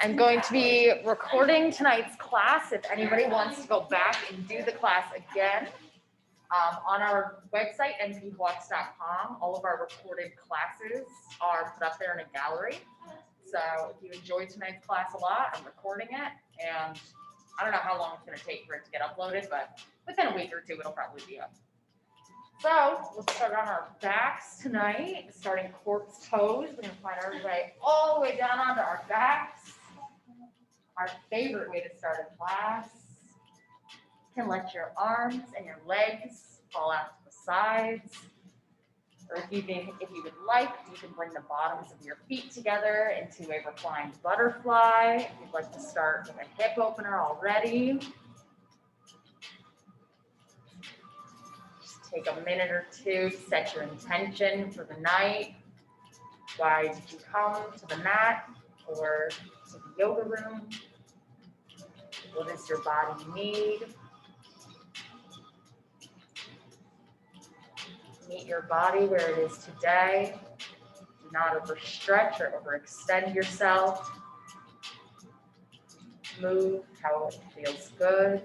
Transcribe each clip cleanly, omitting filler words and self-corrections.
I'm going to be recording tonight's class. If anybody wants to go back and do the class again, on our website, npwatch.com, all of our recorded classes are put up there in a gallery. So if you enjoyed tonight's class a lot, I'm recording it, and I don't know how long it's going to take for it to get uploaded, but within a week or two, it'll probably be up. So we'll start on our backs tonight, starting corpse pose. We're going to find our way all the way down onto our backs. Our favorite way to start a class. You can let your arms and your legs fall out to the sides. Or if you would like, you can bring the bottoms of your feet together into a reclined butterfly. If you'd like to start with a hip opener already. Just take a minute or two to set your intention for the night. Why did you come to the mat or to the yoga room? What does your body need? Meet your body where it is today. Do not overstretch or overextend yourself. Move how it feels good.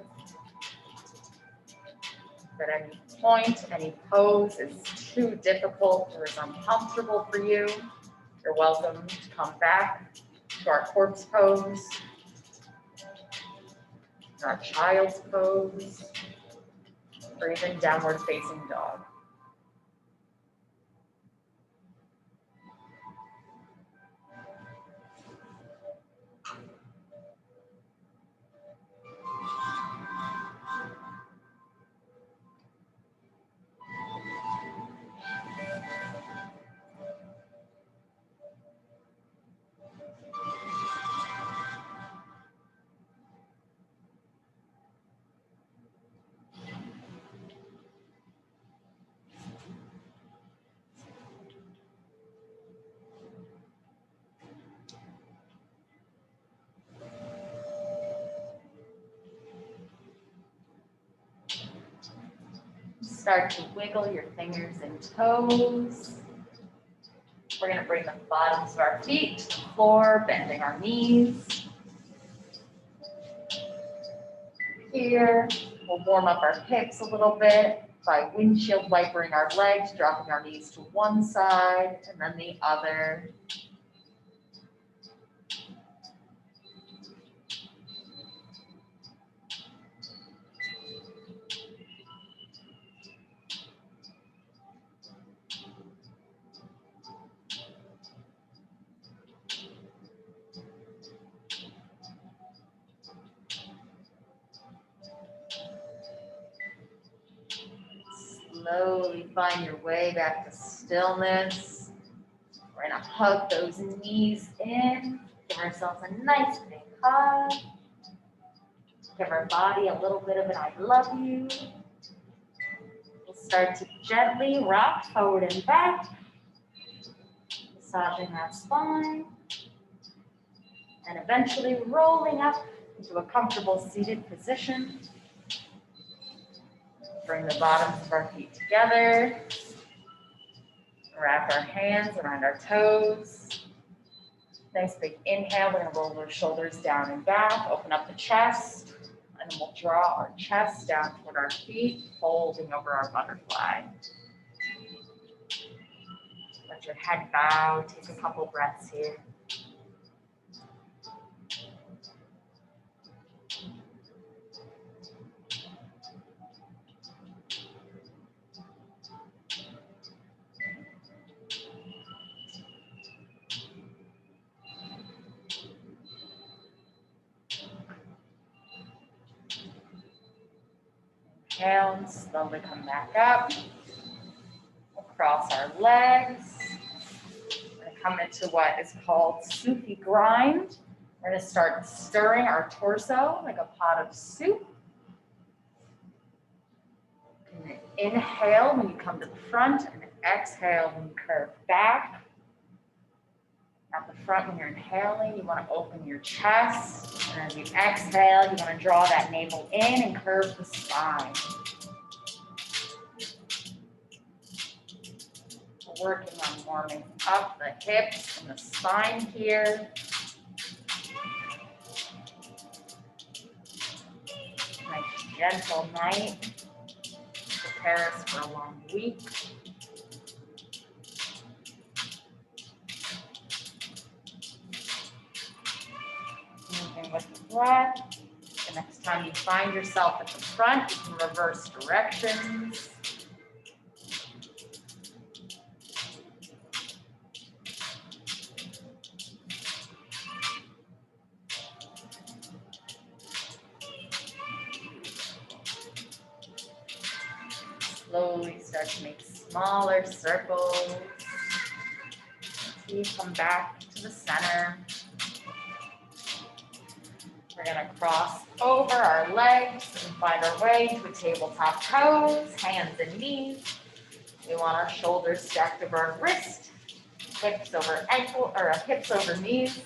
If at any point, any pose is too difficult or is uncomfortable for you, you're welcome to come back to our corpse pose, our child's pose, or even downward facing dog. Start to wiggle your fingers and toes. We're going to bring the bottoms of our feet to the floor, bending our knees. Here, we'll warm up our hips a little bit by windshield wipering our legs, dropping our knees to one side and then the other. Slowly find your way back to stillness. We're going to hug those knees in, give ourselves a nice big hug. Give our body a little bit of an I love you. We'll start to gently rock forward and back, massaging that spine, and eventually rolling up into a comfortable seated position. Bring the bottoms of our feet together. Wrap our hands around our toes. Nice big inhale. We're going to roll those shoulders down and back. Open up the chest. And then we'll draw our chest down toward our feet, folding over our butterfly. Let your head bow. Take a couple breaths here. Inhale and slowly come back up. We'll cross our legs. We're going to come into what is called Soupy Grind. We're going to start stirring our torso like a pot of soup. And inhale when you come to the front and exhale when you curve back. At the front, when you're inhaling, you want to open your chest. And as you exhale, you want to draw that navel in and curve the spine. We're working on warming up the hips and the spine here. gentle night. Prepare us for a long week. Moving with the breath. The next time you find yourself at the front, you can reverse directions. Slowly start to make smaller circles. You come back to the center. We're going to cross over our legs and find our way to a tabletop pose, hands and knees. We want our shoulders stacked over our wrist, hips over ankle, or hips over knees.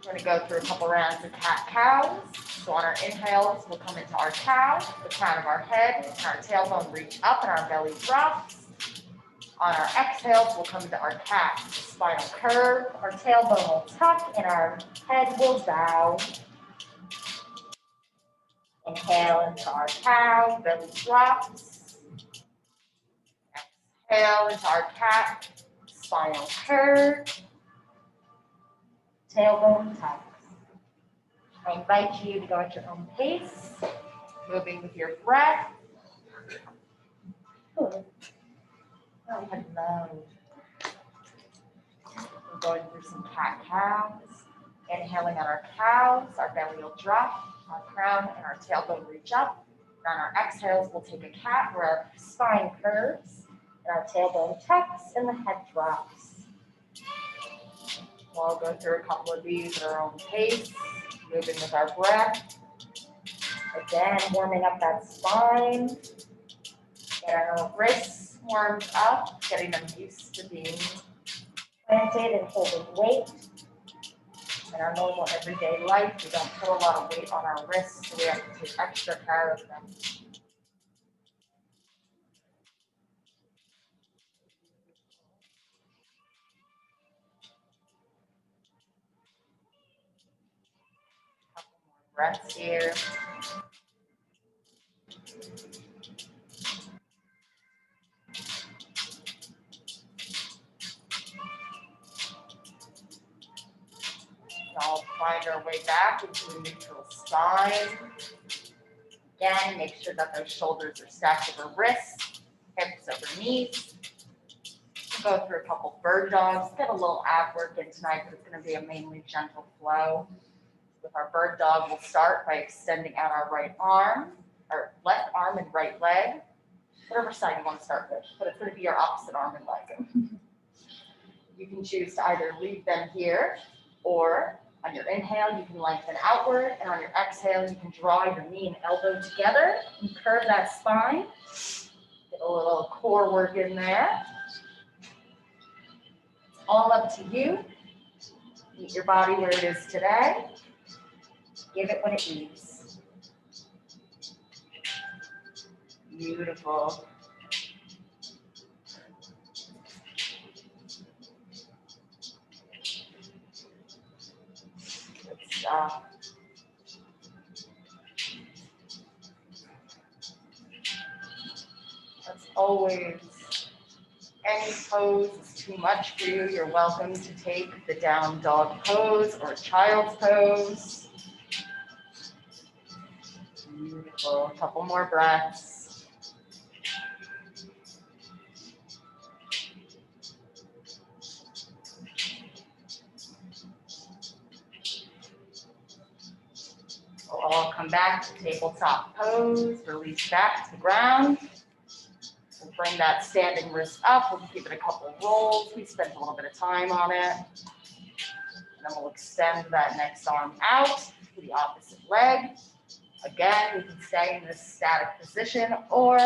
We're going to go through a couple rounds of cat-cows. So on our inhales, we'll come into our cow, the crown of our head, and our tailbone reach up and our belly drops. On our exhales, we'll come into our cat, spinal curve, our tailbone will tuck, and our head will bow. Inhale into our cow, belly drops. Exhale into our cat, spinal curve, tailbone tucks. I invite you to go at your own pace, moving with your breath. Oh, hello. We're going through some cat-cows. Inhaling on our cows, our belly will drop, our crown and our tailbone reach up. And on our exhales, we'll take a cat where our spine curves and our tailbone tucks and the head drops. We'll all go through a couple of these at our own pace, moving with our breath. Again, warming up that spine. Get our wrists warmed up, getting them used to being planted and holding weight. In our normal everyday life, we don't put a lot of weight on our wrists, so we have to take extra care of them. Couple more breaths here. I'll find our way back into a neutral spine. Again, make sure that those shoulders are stacked over wrists, hips over knees. We'll go through a couple bird dogs. Get a little ab work in tonight, but it's going to be a mainly gentle flow. With our bird dog, we'll start by extending out our right arm, our left arm and right leg, whatever side you want to start with, but it's going to be your opposite arm and leg. You can choose to either leave them here, or on your inhale, you can lengthen outward, and on your exhale, you can draw your knee and elbow together and curve that spine. Get a little core work in there. All up to you. Meet your body where it is today. Give it what it needs. Beautiful. Good stuff. As always, any pose is too much for you, you're welcome to take the down dog pose or child's pose. Beautiful. A couple more breaths. We'll all come back to tabletop pose, release back to the ground. We'll bring that standing wrist up. We'll give it a couple of rolls. We spent a little bit of time on it. And then we'll extend that next arm out to the opposite leg. Again, you can stay in this static position, or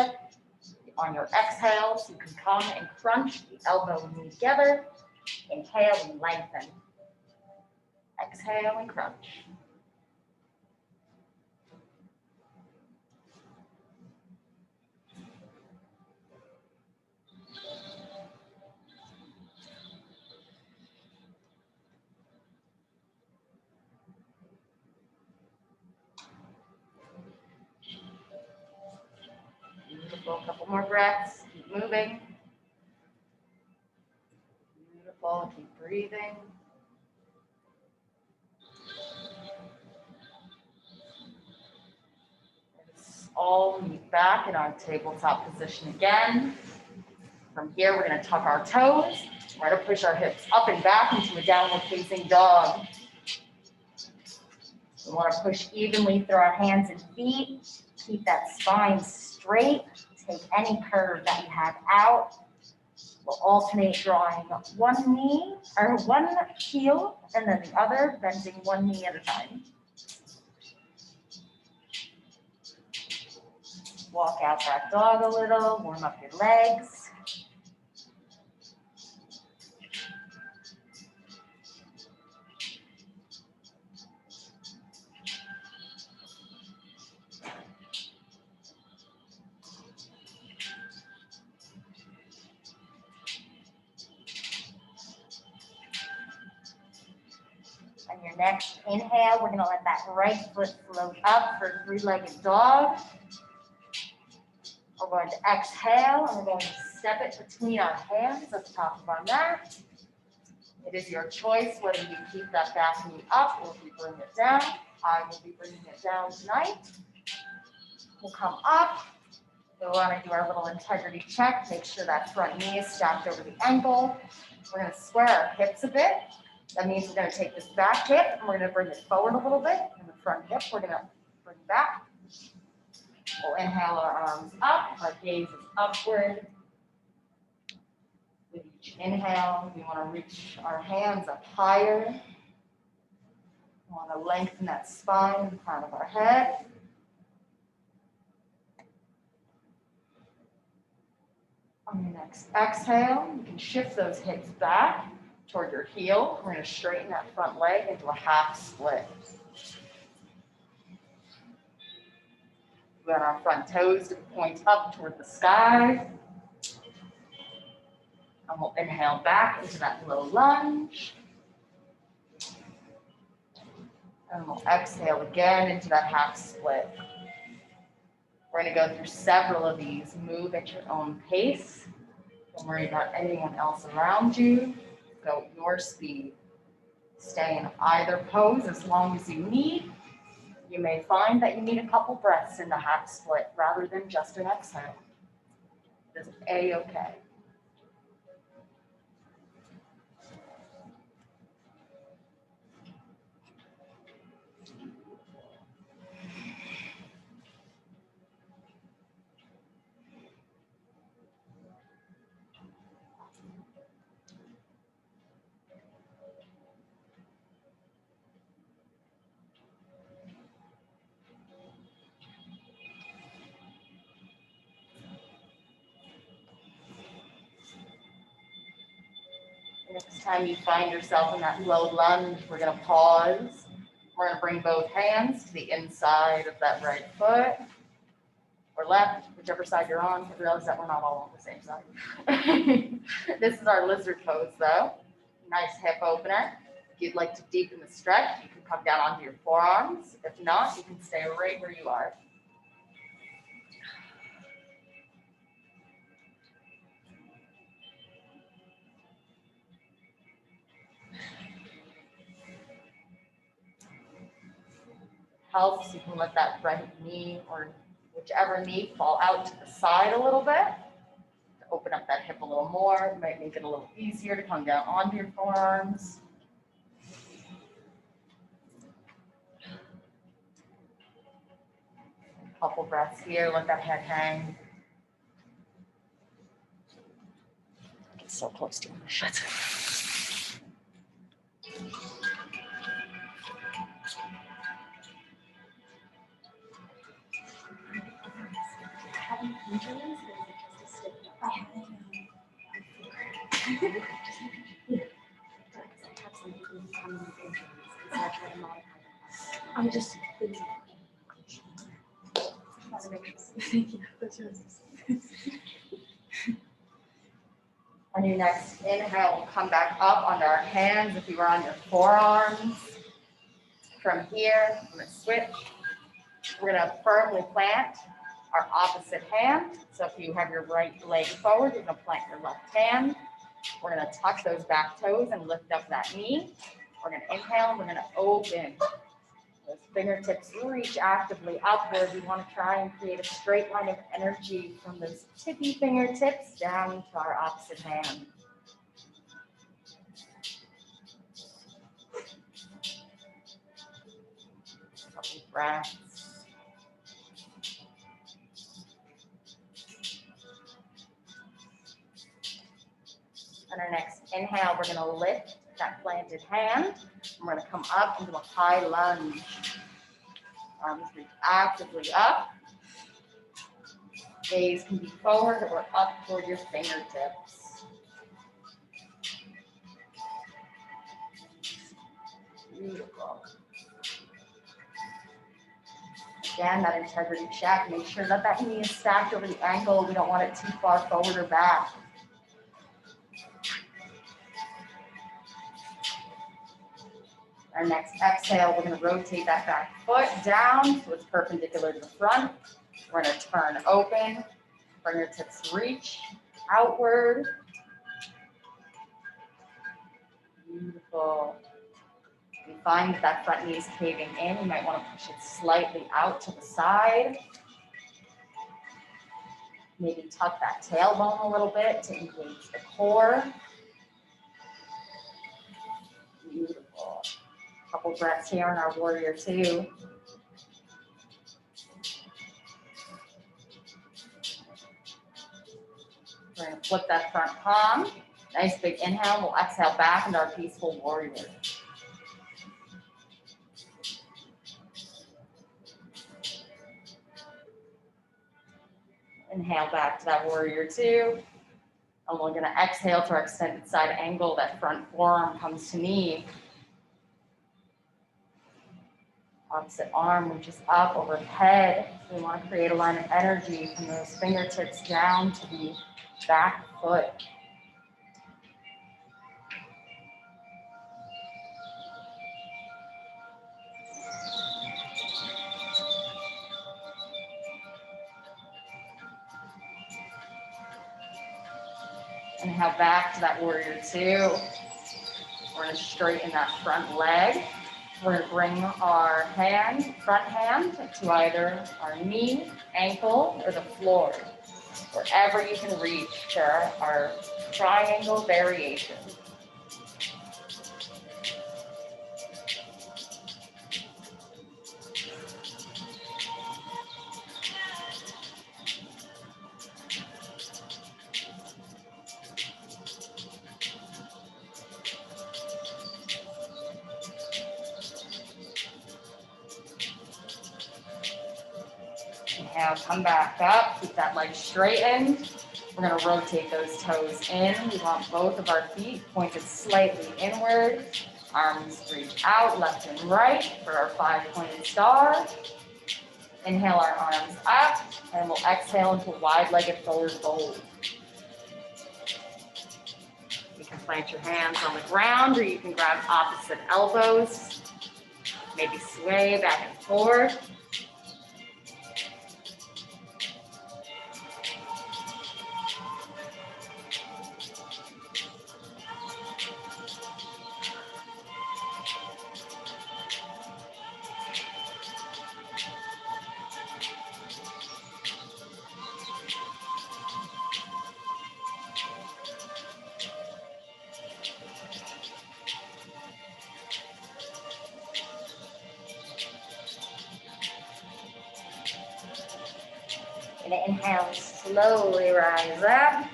on your exhales, you can come and crunch the elbow and knee together. Inhale and lengthen. Exhale and crunch. more breaths. Keep moving. Beautiful. Keep breathing. Let's all meet back in our tabletop position again. From here, we're going to tuck our toes. We're going to push our hips up and back into a downward facing dog. We want to push evenly through our hands and feet. Keep that spine straight. Take any curve that you have out. We'll alternate drawing one knee or one heel and then the other, bending one knee at a time. Walk out that dog a little, warm up your legs. On your next inhale, we're going to let that right foot float up for three-legged dog. We're going to exhale, and we're going to step it between our hands at the top of our mat. It is your choice whether you keep that back knee up or if you bring it down. I will be bringing it down tonight. We'll come up. We want to do our little integrity check. Make sure that front knee is stacked over the ankle. We're going to square our hips a bit. That means we're going to take this back hip and we're going to bring it forward a little bit. And the front hip, we're going to bring back. We'll inhale our arms up. Our gaze is upward. With each inhale, we want to reach our hands up higher. We want to lengthen that spine in the front of our head. On your next exhale, you can shift those hips back toward your heel. We're going to straighten that front leg into a half split. We want our front toes to point up toward the sky. And we'll inhale back into that low lunge. And we'll exhale again into that half split. We're going to go through several of these. Move at your own pace. Don't worry about anyone else around you. Go at your speed. Stay in either pose as long as you need. You may find that you need a couple breaths in the half split rather than just an exhale. It's A-okay. Next time you find yourself in that low lunge, we're going to pause. We're going to bring both hands to the inside of that right foot or left, whichever side you're on. I realize that we're not all on the same side. This is our lizard pose, though. Nice hip opener. If you'd like to deepen the stretch, you can come down onto your forearms. If not, you can stay right where you are. Helps, you can let that right knee or whichever knee fall out to the side a little bit to open up that hip a little more. It might make it a little easier to come down onto your forearms. A couple breaths here, let that head hang. Get so close to my shit. I'm just thank you. That's yours. On your next inhale, we'll come back up onto our hands if you were on your forearms. From here, I'm going to switch. We're going to firmly plant our opposite hand. So if you have your right leg forward, you're gonna plant your left hand. We're gonna tuck those back toes and lift up that knee. We're gonna inhale and we're gonna open. Those fingertips reach actively upward. We want to try and create a straight line of energy from those tippy fingertips down to our opposite hand. Couple breaths. On our next inhale, we're going to lift that planted hand. And we're going to come up into a high lunge. Arms reach actively up. Gaze can be forward or up toward your fingertips. Beautiful. Again, that integrity check. Make sure that that knee is stacked over the ankle. We don't want it too far forward or back. Our next exhale, we're going to rotate that back foot down so it's perpendicular to the front. We're going to turn open, fingertips reach outward. Beautiful. If you find that front knee is caving in, you might want to push it slightly out to the side. Maybe tuck that tailbone a little bit to engage the core. Beautiful. Couple breaths here in our warrior two. We're going to flip that front palm. Nice big inhale. We'll exhale back into our peaceful warrior. Inhale back to that warrior two. And we're going to exhale to our extended side angle. That front forearm comes to knee. Opposite arm reaches up overhead. So we want to create a line of energy from those fingertips down to the back foot. Inhale back to that warrior two. We're going to straighten that front leg. We're going to bring our front hand to either our knee, ankle, or the floor. Wherever you can reach, there are triangle variations. Inhale, come back up, keep that leg straightened. We're going to rotate those toes in. We want both of our feet pointed slightly inward. Arms reach out, left and right for our 5-pointed star. Inhale our arms up, and we'll exhale into wide-legged forward fold. You can plant your hands on the ground, or you can grab opposite elbows. Maybe sway back and forth. Inhale, slowly rise up.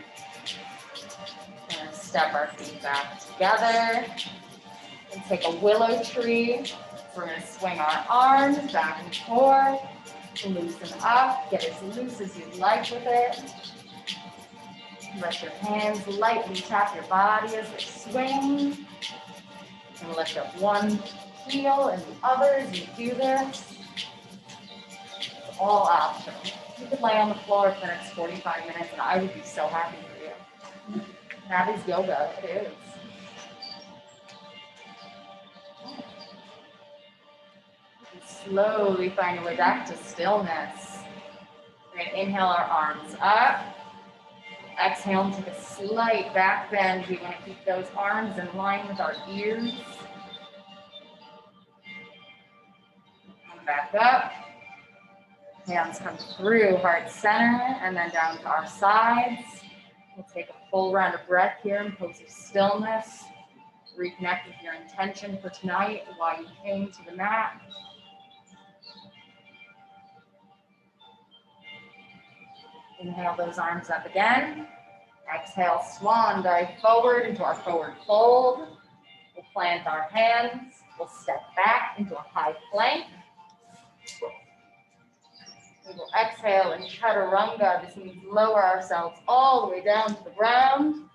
And step our feet back together. And take a willow tree. We're going to swing our arms back and forth. Loosen up. Get as loose as you'd like with it. Let your hands lightly tap your body as they swing. And lift up one heel and the other as you do this. All optional. You could lay on the floor for the next 45 minutes and I would be so happy for you. That is yoga, it is. And slowly find your way back to stillness. We're going to inhale our arms up. Exhale, take a slight back bend. We want to keep those arms in line with our ears. Come back up. Hands come through heart center and then down to our sides. We'll take a full round of breath here in pose of stillness. Reconnect with your intention for tonight, why you came to the mat. Inhale those arms up again. Exhale, swan dive forward into our forward fold. We'll plant our hands. We'll step back into a high plank. We will exhale in chaturanga. This means lower ourselves all the way down to the ground.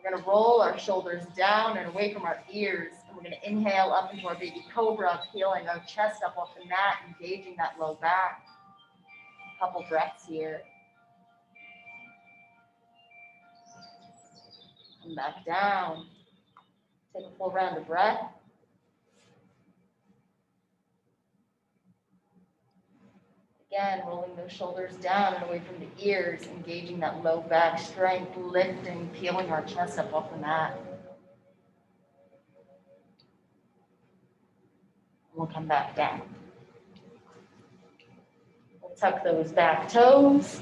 We're going to roll our shoulders down and away from our ears. And we're going to inhale up into our baby cobra, peeling our chest up off the mat, engaging that low back. A couple breaths here. Come back down. Take a full round of breath. Again, rolling those shoulders down and away from the ears, engaging that low back strength, lifting, peeling our chest up off the mat. We'll come back down. We'll tuck those back toes,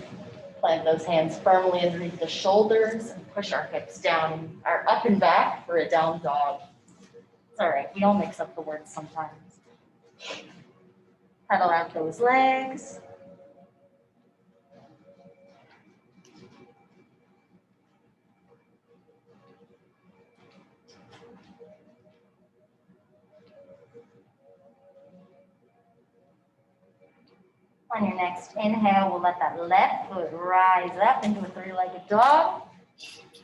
plant those hands firmly underneath the shoulders, and push our hips down, our up and back for a down dog. It's all right, we all mix up the words sometimes. Pedal out those legs. On your next inhale, we'll let that left foot rise up into a three-legged dog.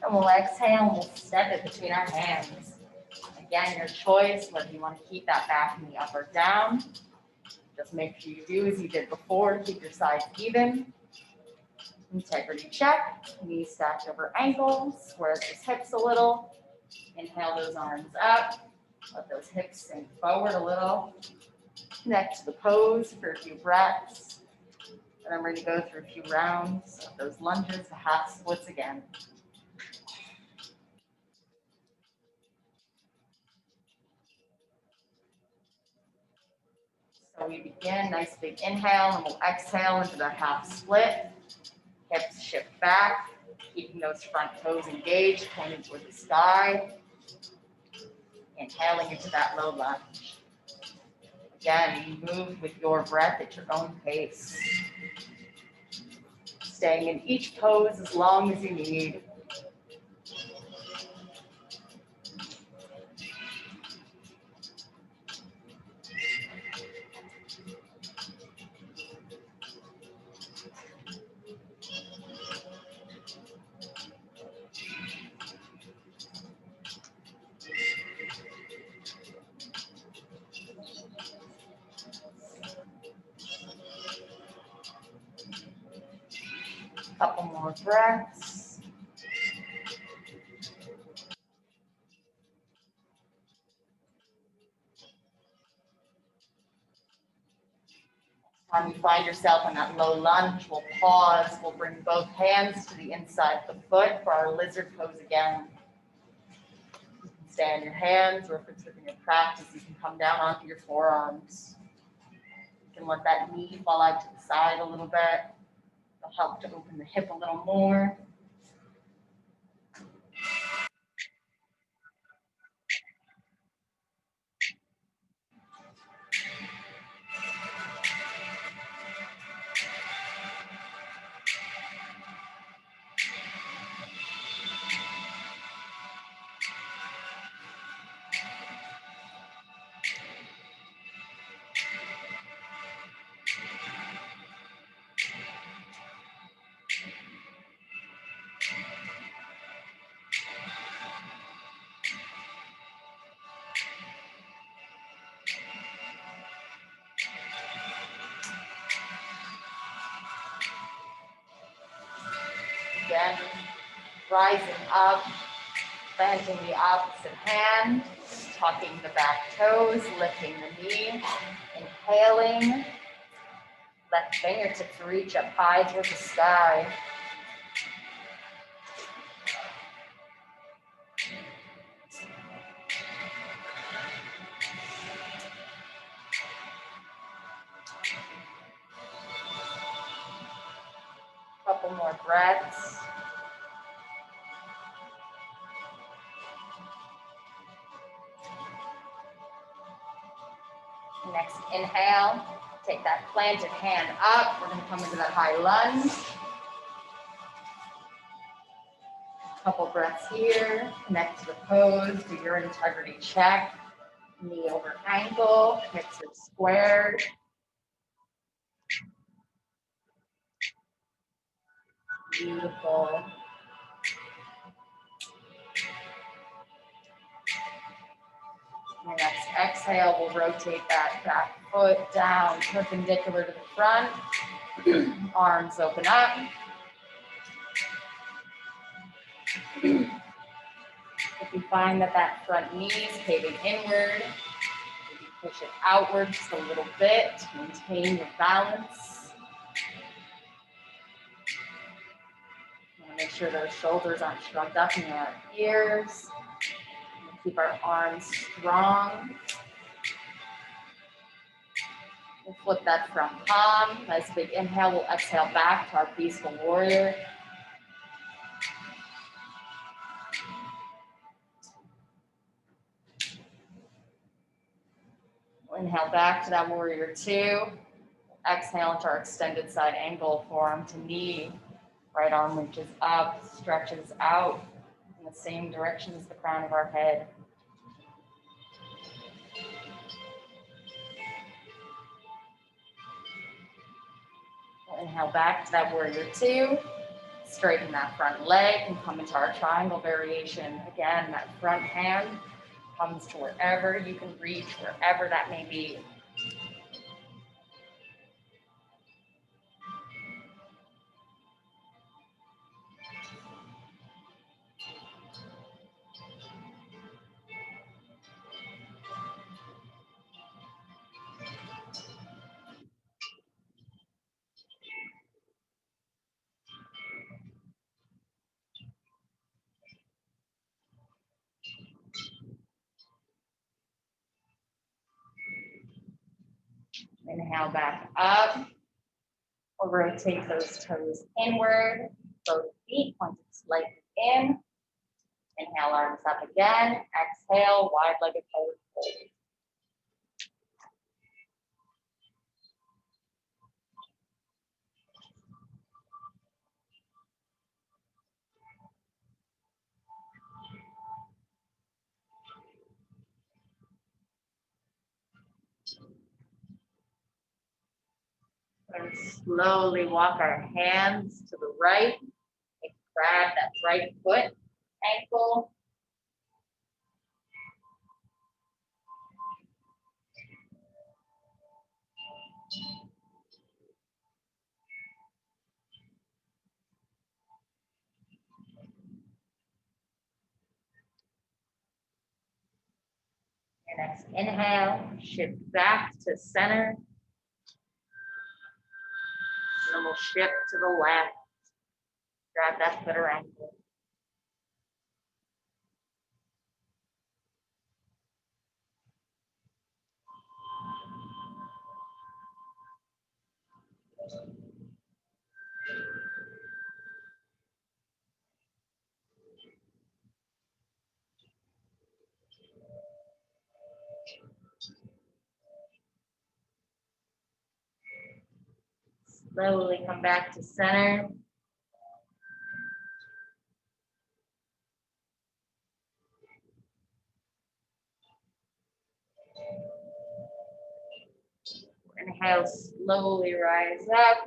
And we'll exhale and we'll step it between our hands. Again, your choice, whether you want to keep that back in the up or down. Just make sure you do as you did before, keep your sides even. Integrity check, knees stacked over ankles, square those hips a little. Inhale those arms up, let those hips sink forward a little. Connect to the pose for a few breaths. And I'm ready to go through a few rounds of those lunges to half splits again. So we begin, nice big inhale, and we'll exhale into the half split. Hips shift back, keeping those front toes engaged, pointing toward the sky. Inhaling into that low lunge. Again, you move with your breath at your own pace. Staying in each pose as long as you need. Couple more breaths. Time you find yourself in that low lunge, we'll pause. We'll bring both hands to the inside of the foot for our lizard pose again. You can stay on your hands, or if it's within your practice, you can come down onto your forearms. You can let that knee fall out to the side a little bit. It'll help to open the hip a little more. Again, rising up, planting the opposite hand, tucking the back toes, lifting the knee, inhaling, Left fingertips reach up high towards the sky. Couple more breaths. Next inhale, take that planted hand up. We're going to come into that high lunge. Couple breaths here. Connect to the pose. Do your integrity check. Knee over ankle. Hips are squared. Beautiful. Your next exhale, we'll rotate that back foot down, perpendicular to the front. Arms open up. If you find that that front knee is caving inward, maybe push it outward just a little bit to maintain your balance. You want to make sure those shoulders aren't shrugged up in your ears. Keep our arms strong. We'll flip that front palm. Nice big inhale. We'll exhale back to our peaceful warrior. We'll inhale back to that warrior two. Exhale into our extended side angle, forearm to knee. Right arm reaches up, stretches out in the same direction as the crown of our head. We'll inhale back to that warrior two. Straighten that front leg and come into our triangle variation. Again, that front hand comes to wherever you can reach, wherever that may be. Inhale back up. We'll rotate those toes inward. Both feet pointed slightly in. Inhale, arms up again. Exhale, wide-legged forward fold. And slowly walk our hands to the right. And grab that right foot, ankle. Your next inhale, shift back to center. And then we'll shift to the left. Grab that foot or ankle. Slowly come back to center. Inhale, slowly rise up.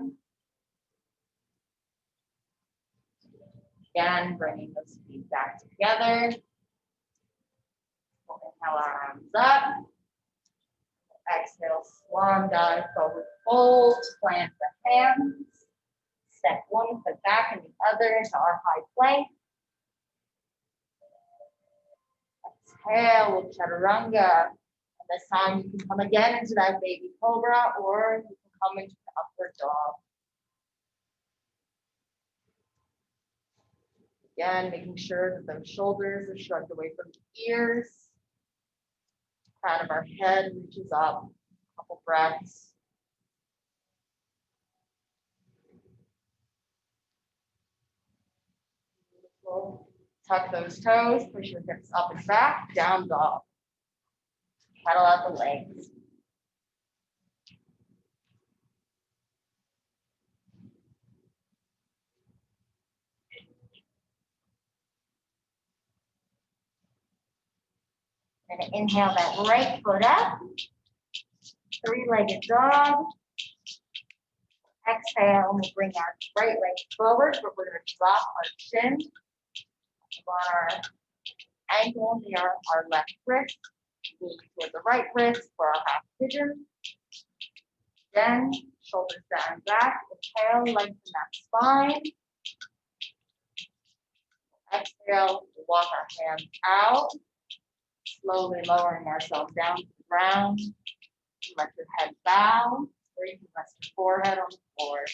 Again, bringing those feet back together. We'll inhale our arms up. Exhale, swan dive, forward fold, plant the hands. Step one foot back and the other into our high plank. Exhale, we'll chaturanga. And this time you can come again into that baby cobra, or you can come into upward dog. Again, making sure that those shoulders are shrugged away from the ears. Crown of our head reaches up. Couple breaths. Beautiful. Tuck those toes, push your hips up and back, down dog. Pedal out the legs. And inhale that right foot up. Three-legged dog. Exhale, we'll bring our right leg forward, but we're going to drop our chin on our ankle near our left wrist. Move toward the right wrist for our half pigeon. Then shoulders down back. Inhale, lengthen that spine. Exhale, walk our hands out. Slowly lowering ourselves down to the ground. Let your head bow, or you can rest your forehead on the floor.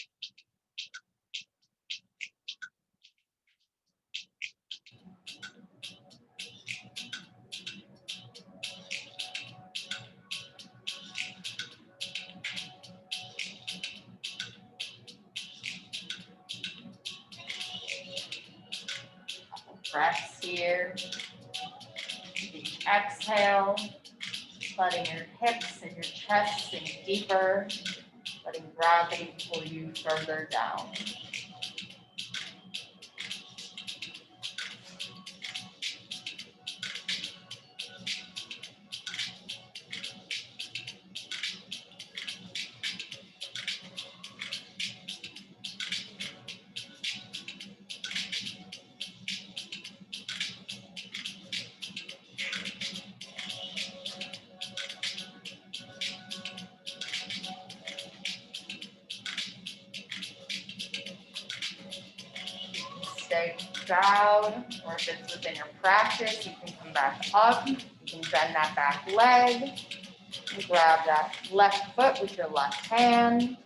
Breaths here. Each exhale, letting your hips and your chest sink deeper, letting gravity pull you further down. Stay bowed, or if it's within your practice, you can come back up. You can bend that back leg. And grab that left foot with your left hand.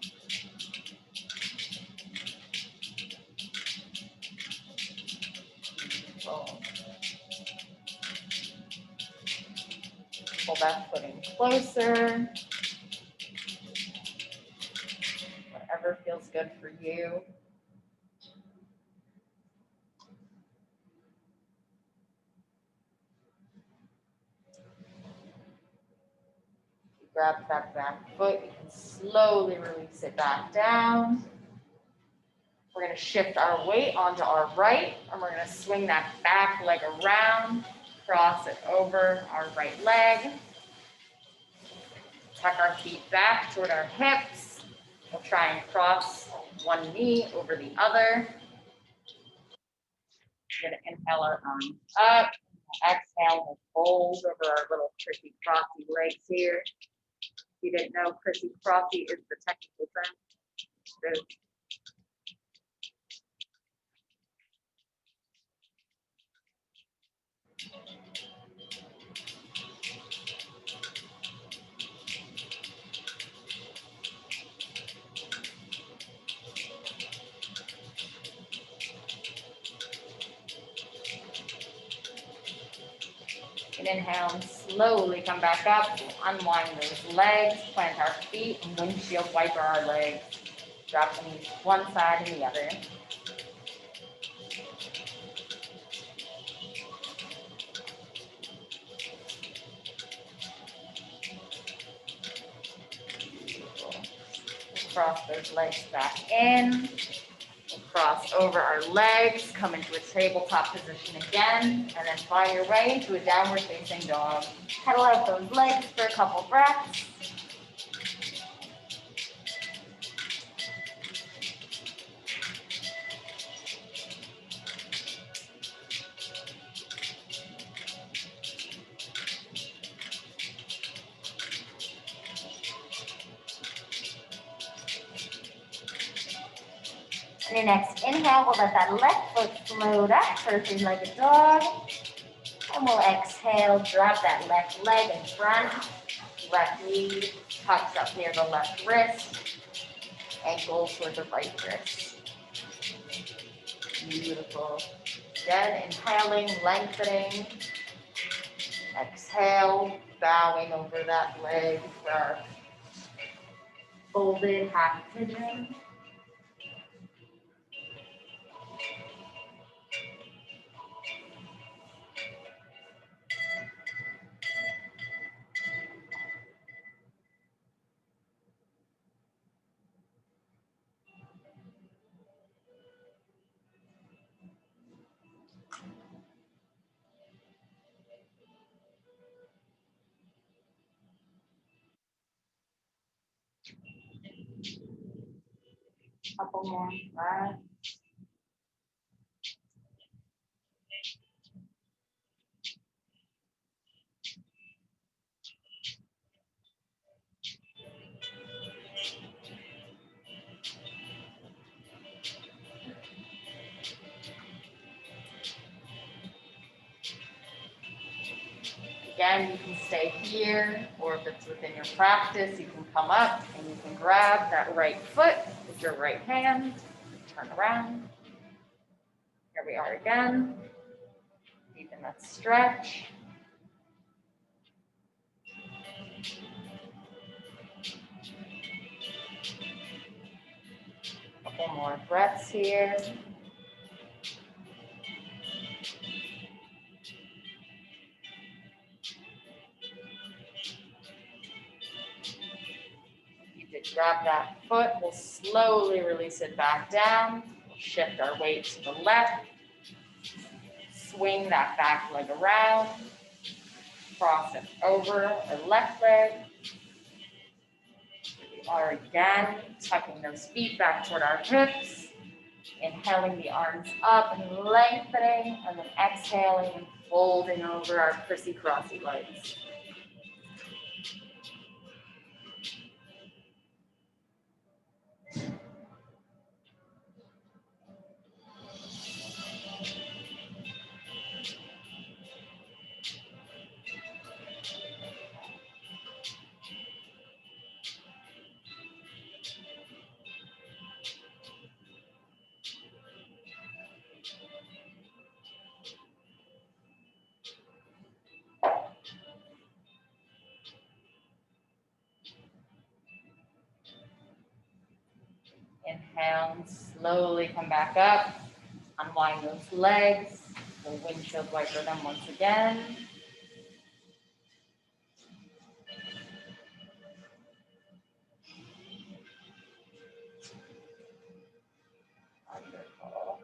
Pull that foot in closer. Whatever feels good for you. Grab that back foot, you can slowly release it back down. We're going to shift our weight onto our right, and we're going to swing that back leg around, cross it over our right leg. Tuck our feet back toward our hips. We'll try and cross one knee over the other. We're going to inhale our arms up. Exhale, we'll fold over our little crissy crossy legs here. If you didn't know, crissy crossy is the technical term. So, and inhale and slowly come back up. We'll unwind those legs, plant our feet, and windshield wiper our legs. Drop the knees one side and the other. We'll cross those legs back in. We'll cross over our legs, come into a tabletop position again, and then find your way into a downward facing dog. Pedal out those legs for a couple breaths. On your next inhale, we'll let that left foot float up for a three-legged dog. And we'll exhale, drop that left leg in front. Left knee tucks up near the left wrist. ankle toward the right wrist. Beautiful. Again, inhaling, lengthening. Exhale, bowing over that leg for our folded half pigeon. Couple more breaths. Again, you can stay here, or if it's within your practice, you can come up and you can grab that right foot with your right hand, turn around. Here we are again. Deepen that stretch. Couple more breaths here. You could grab that foot. We'll slowly release it back down. We'll shift our weight to the left. Swing that back leg around. Cross it over our left leg. We are again tucking those feet back toward our hips. Inhaling the arms up and lengthening, and then exhaling and folding over our crissy-crossy legs. Inhale, and slowly come back up. Unwind those legs. We'll windshield wiper them once again. Wonderful.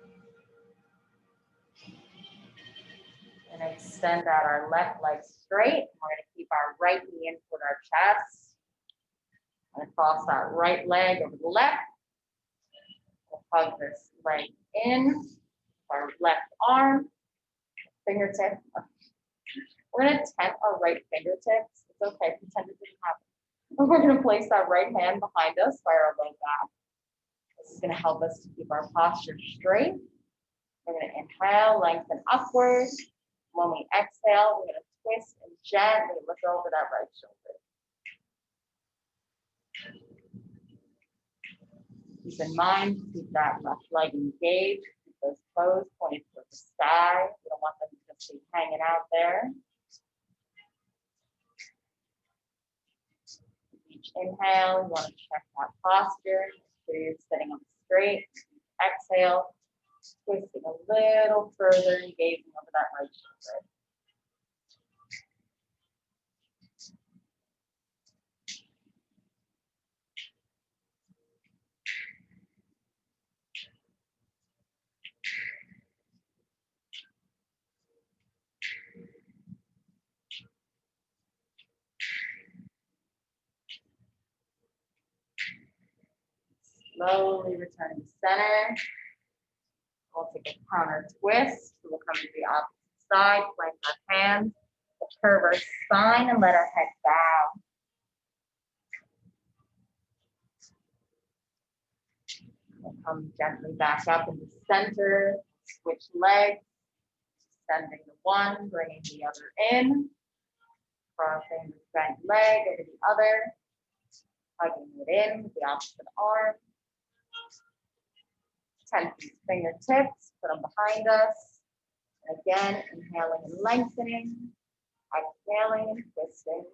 And extend out our left leg straight. We're going to keep our right knee in toward our chest. And cross that right leg over the left. We'll hug this leg in. Our left arm, fingertip. We're going to tent our right fingertips. It's okay, pretend it didn't happen. And we're going to place that right hand behind us by our low back. This is going to help us to keep our posture straight. We're going to inhale, lengthen upward. When we exhale, we're going to twist and gently look over that right shoulder. Keep in mind, keep that left leg engaged. Keep those toes pointed towards the sky. We don't want them to just be hanging out there. Each inhale, you want to check that posture. So you're sitting up straight. Exhale, twisting a little further and gazing over that right shoulder. Slowly returning to center. We'll take a counter twist. We'll come to the opposite side, plank our hands. We'll curve our spine and let our head bow. We'll come gently back up into center. Switch legs. Sending the one, bringing the other in. Crossing the bent leg over the other. Hugging it in with the opposite arm. 10 fingertips, put them behind us. And again, inhaling and lengthening, exhaling and twisting.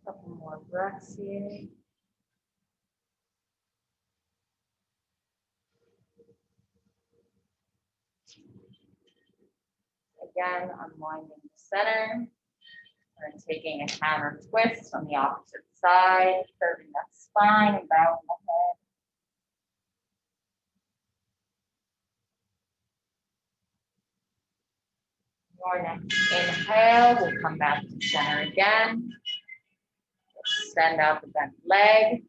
Couple more breaths here. Again, unwinding the center. And taking a counter twist on the opposite side, curving that spine and bowing the head. Your next inhale, we'll come back to center again. Extend out the bent leg. And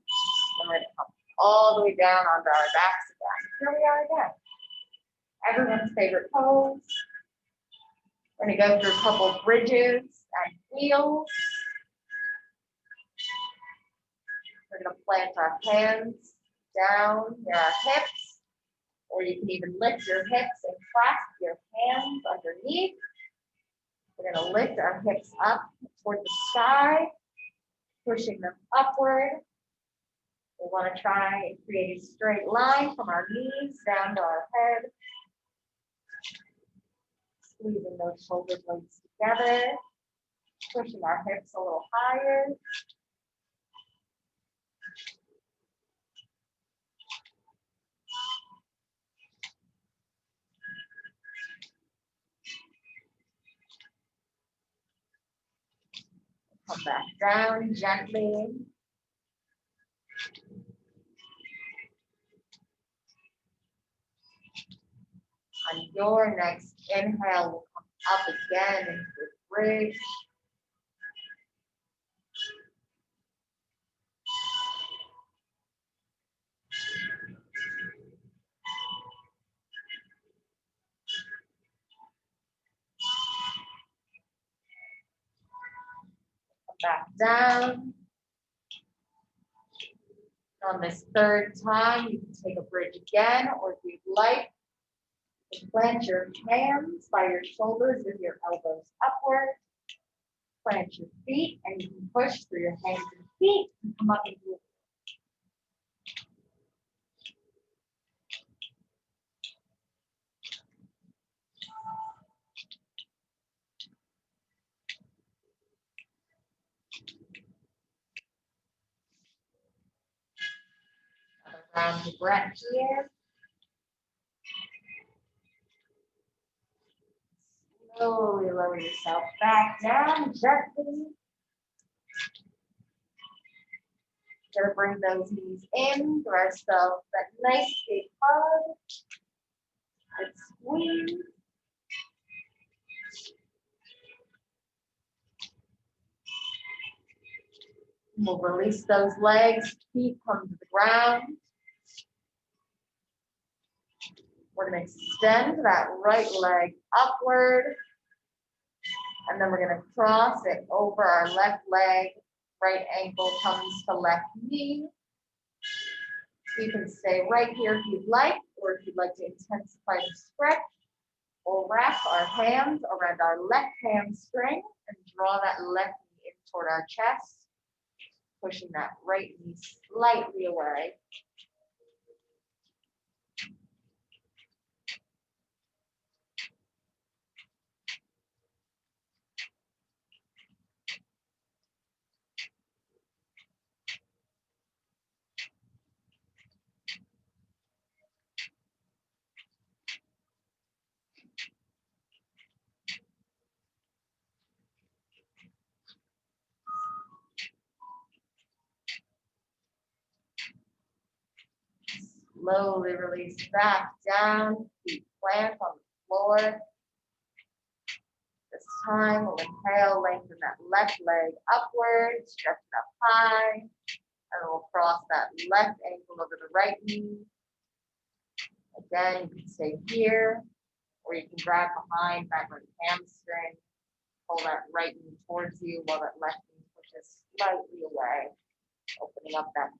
we're going to come all the way down onto our backs again. Here we are again. Everyone's favorite pose. We're going to go through a couple bridges and wheels. We're going to plant our hands down near our hips, or you can even lift your hips and clasp your hands underneath. We're going to lift our hips up toward the sky, pushing them upward. We want to try and create a straight line from our knees down to our head. Squeezing those shoulder blades together, pushing our hips a little higher. Come back down gently. On your next inhale, we'll come up again into the bridge. Come back down. On this third time, you can take a bridge again, or if you'd like, you can plant your hands by your shoulders with your elbows upward. Plant your feet, and you can push through your hands and feet and come up into a round of breath here. Slowly lower yourself back down gently. Gonna bring those knees in, give ourselves that nice big hug. And squeeze. We'll release those legs, feet come to the ground. We're going to extend that right leg upward. And then we're going to cross it over our left leg. Right ankle comes to left knee. You can stay right here if you'd like, or if you'd like to intensify the stretch, we'll wrap our hands around our left hamstring and draw that left knee in toward our chest, pushing that right knee slightly away. Slowly release back down, feet plant on the floor. This time we'll inhale, lengthen that left leg upward, stretch it up high, and we'll cross that left ankle over the right knee. Again, you can stay here, Or you can grab behind that right hamstring, pull that right knee towards you while that left knee pushes slightly away, opening up that hip.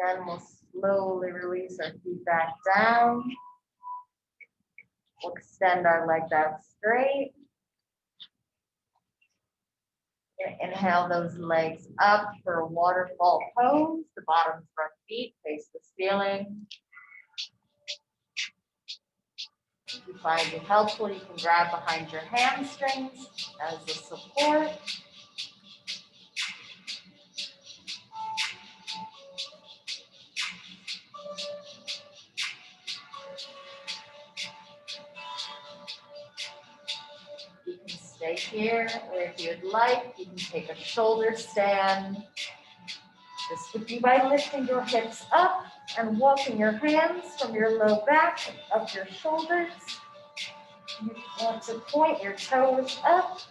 Then we'll slowly release our feet back down. We'll extend our legs out straight. Inhale those legs up for a waterfall pose. The bottoms of our feet face the ceiling. If you find it helpful, you can grab behind your hamstrings as a support. You can stay here, or if you'd like, you can take a shoulder stand. This would be by lifting your hips up and walking your hands from your low back up your shoulders. You want to point your toes up,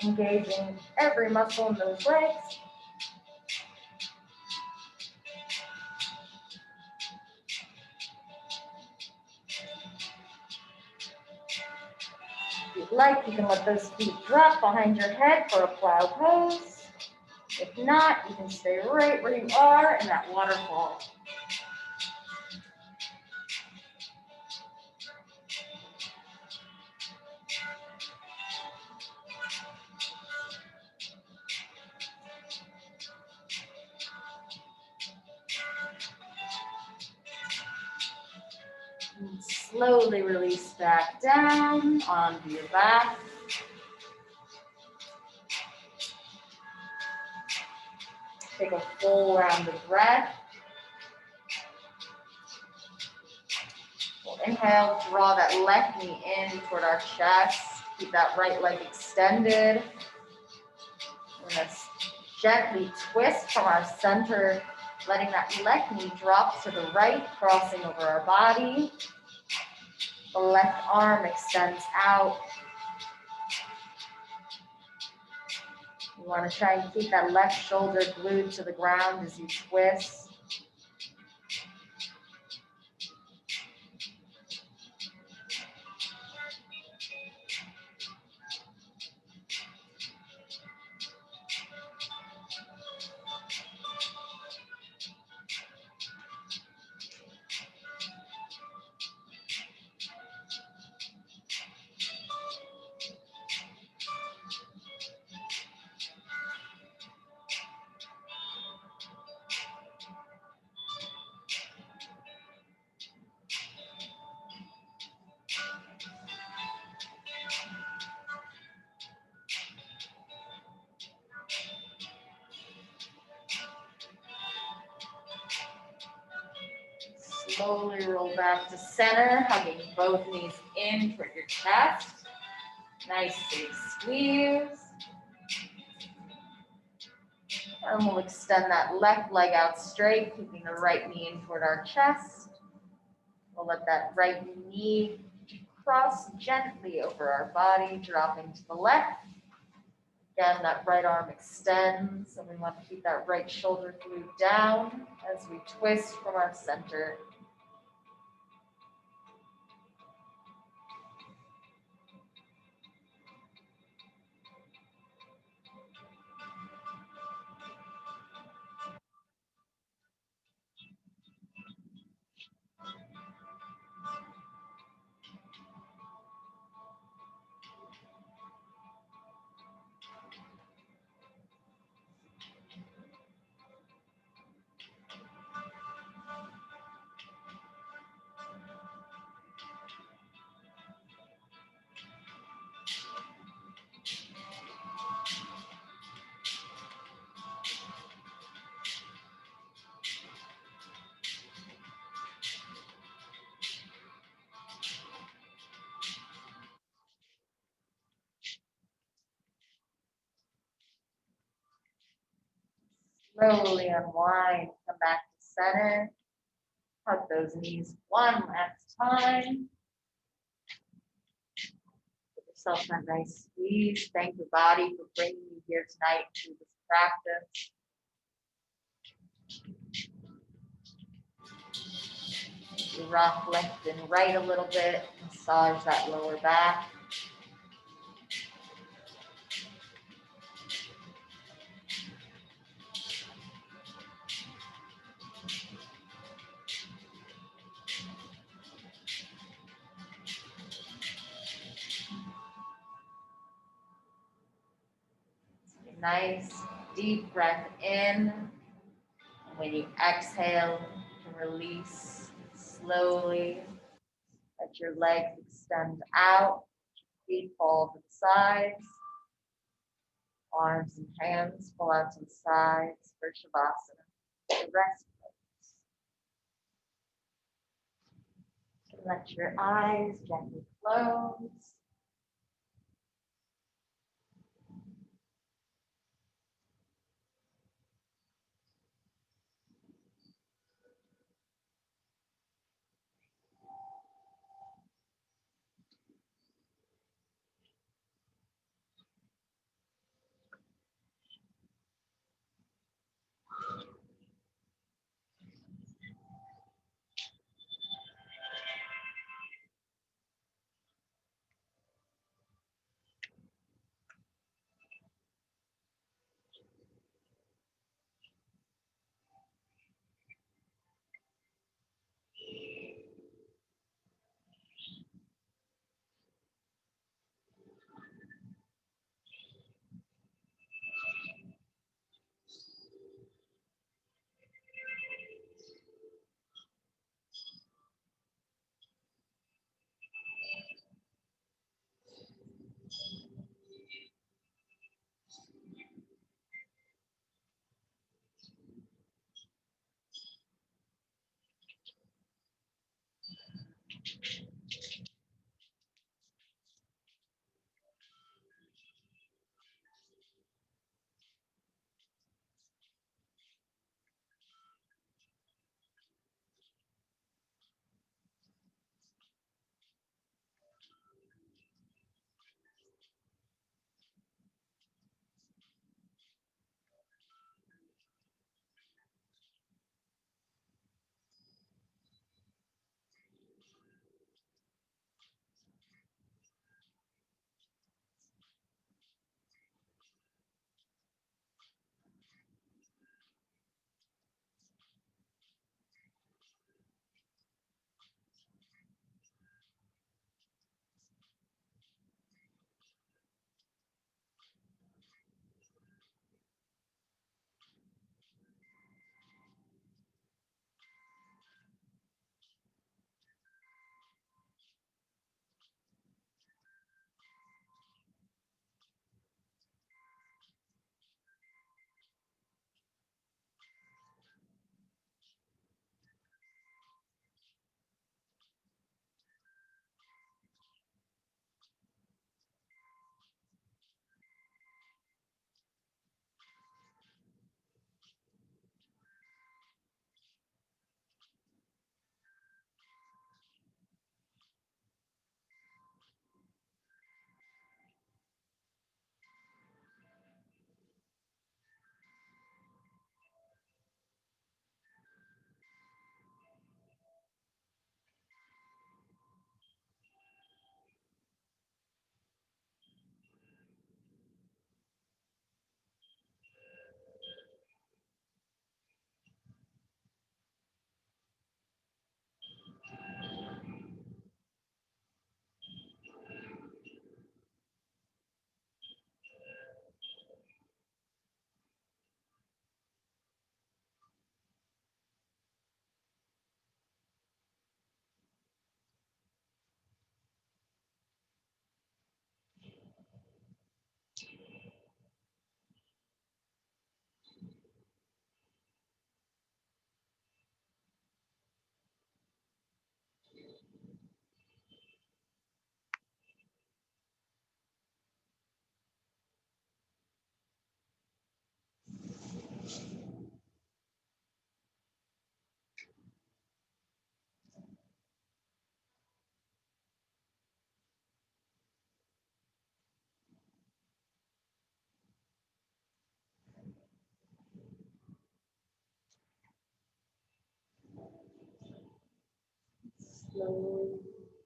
engaging every muscle in those legs. If you'd like, you can let those feet drop behind your head for a plow pose. If not, you can stay right where you are in that waterfall. And slowly release back down onto your back. Take a full round of breath. We'll inhale, draw that left knee in toward our chest. Keep that right leg extended. We're going to gently twist from our center, letting that left knee drop to the right, crossing over our body. The left arm extends out. You want to try and keep that left shoulder glued to the ground as you twist. Slowly roll back to center, hugging both knees in toward your chest. Nice big squeeze. And we'll extend that left leg out straight, keeping the right knee in toward our chest. We'll let that right knee cross gently over our body, dropping to the left. Again, that right arm extends, and we want to keep that right shoulder glued down as we twist from our center. Slowly unwind, come back to center. Hug those knees one last time. Give yourself a nice squeeze. Thank your body for bringing you here tonight to this practice. You rock left and right a little bit, massage that lower back. Nice deep breath in. And when you exhale, you can release slowly. Let your legs extend out, feet fall to the sides. Arms and hands pull out to the sides for Shavasana. The rest pose. Let your eyes gently close. Slowly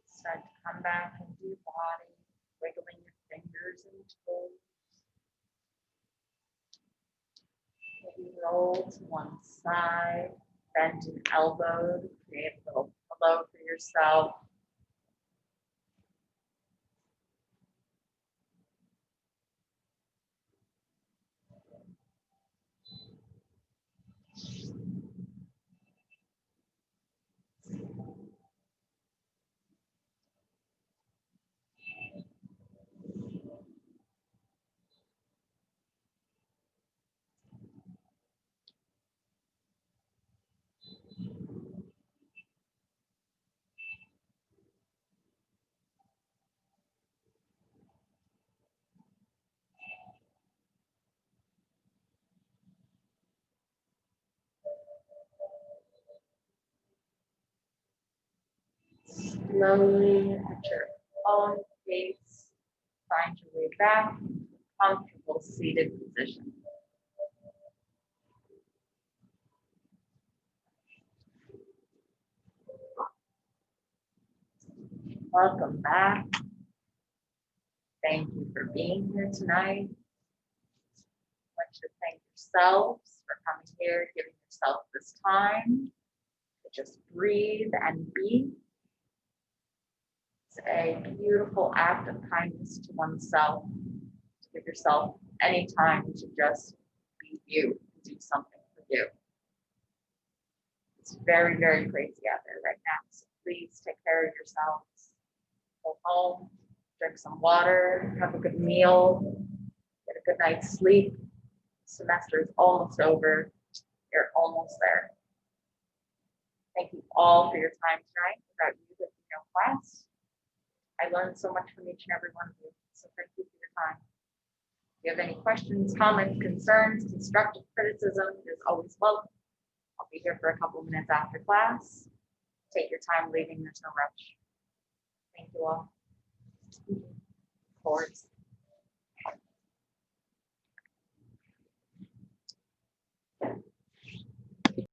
start to come back into your body, wiggling your fingers and toes. Maybe roll to one side, bend an elbow to create a little pillow for yourself. Slowly at your own pace, find your way back to a comfortable seated position. Welcome back. Thank you for being here tonight. I want you to thank yourselves for coming here, giving yourself this time to just breathe and be. It's a beautiful act of kindness to oneself, to give yourself any time to just be you, do something for you. It's very, very crazy out there right now. So please take care of yourselves. Go home, drink some water, have a good meal, get a good night's sleep. Semester is almost over. You're almost there. Thank you all for your time tonight. Without you, there'd be no class. I learned so much from each and every one of you. So thank you for your time. If you have any questions, comments, concerns, constructive criticism, it is always welcome. I'll be here for a couple minutes after class. Take your time leaving, there's no rush. Thank you all. Of course.